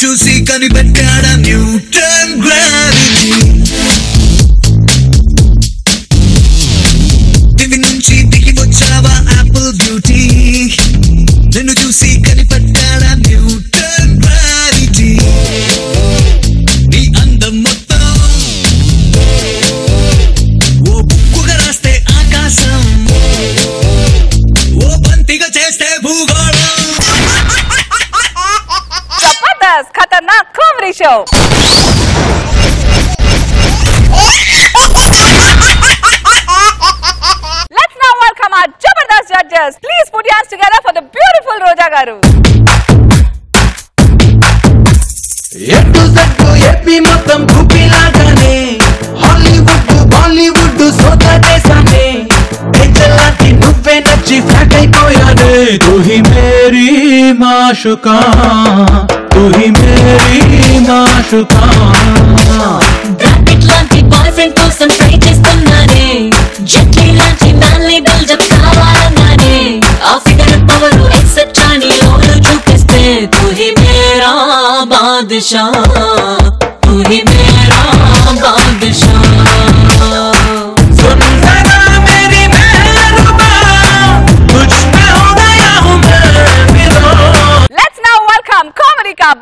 చూసి కనిపెట్టాడా Newton gravity దివి నుంచి దిగి వచ్చావా యాపిల్ బ్యూటీ నిన్ను చూసి కనిపెట్టాడా న్యూటన్ గ్రావిటీ నీ అందం మొత్తం ఓ బుక్కుగా రాస్తే ఆకాశం ఓ బంతిగా చేస్తే భూగోళం खतरनाक comedy show Let's now welcome our Jabardast judges. Please put your hands together for the beautiful Roja garu. ఎటు జట్టు ఏపీ మొత్తం భూపిలాగానే హాలీవుడ్ బాలీవుడ్ సోదాటేసానే ఏంజలాంటి నువ్వే నచ్చి ఫ్లాట్ అయిపోయానే తూ హీ మేరీ మాషుకా तू ही मेरी माशुका బ్రాకెట్ లాంటి బాయ్ ఫ్రెండ్ కోసం ట్రై చేస్తున్నానే జెట్లీ లాంటి మ్యాన్లీ బిల్డప్ కావాలన్నానే ఆ ఫిగర్ పవర్ ఎక్సెట్రా నీ లోలు చూపిస్తే తూ హీ మేరా బాద్షా తూ హీ మేరా బాద్షా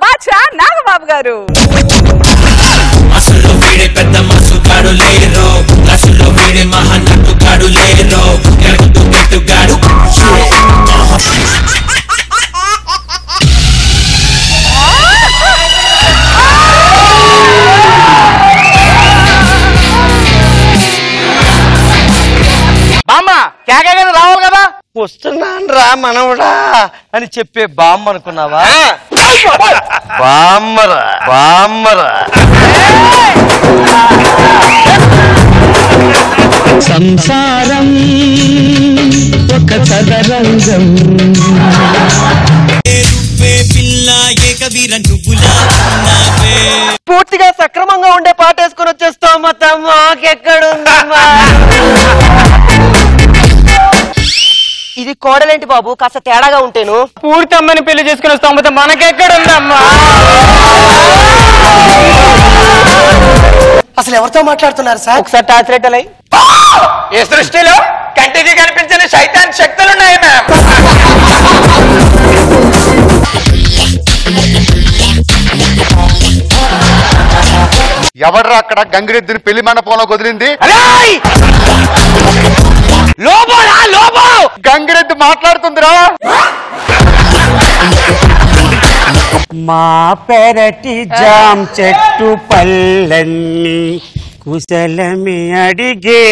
బాద్షా నాగబాబు గారు అసలు వీడే పెద్ద మసుగాడు లేరో అసలు వీడే మహానటుగాడు లేరో ఎడుతూ పెట్టుగాడు బామ్మ కేకగా రావాలి కదా వస్తున్నాను రా మనవడా అని చెప్పే బామ్మ అనుకున్నావా బామ్మరా బామ్మరా సంసారం ఒక చదరంగం పూర్తిగా సక్రమంగా ఉండే పాట వేసుకొని వచ్చేస్తావు మా తమ్మ మాకెక్కడుందమ్మా ఇది కోడలేంటి బాబు కాస్త తేడాగా ఉంటేను పూర్తి అమ్మని పెళ్లి చేసుకుని వస్తాం మనకెక్కడుందమ్మా అసలు ఎవరితో మాట్లాడుతున్నారు సార్ ఒకసారి టార్చ్ లైట్ అలై ఈ సృష్టిలో కంటికి కనిపించని శైతాన్ శక్తులున్నాయి మ్యామ్ ఎవడ్రా అక్కడ గంగిరెద్దుని పెళ్లి మండపంలో కుదిరింది గంగిరెద్దు మాట్లాడుతుందిరా మా పెరటి జాం చెట్టు పళ్ళన్నీ కుశలమి అడిగే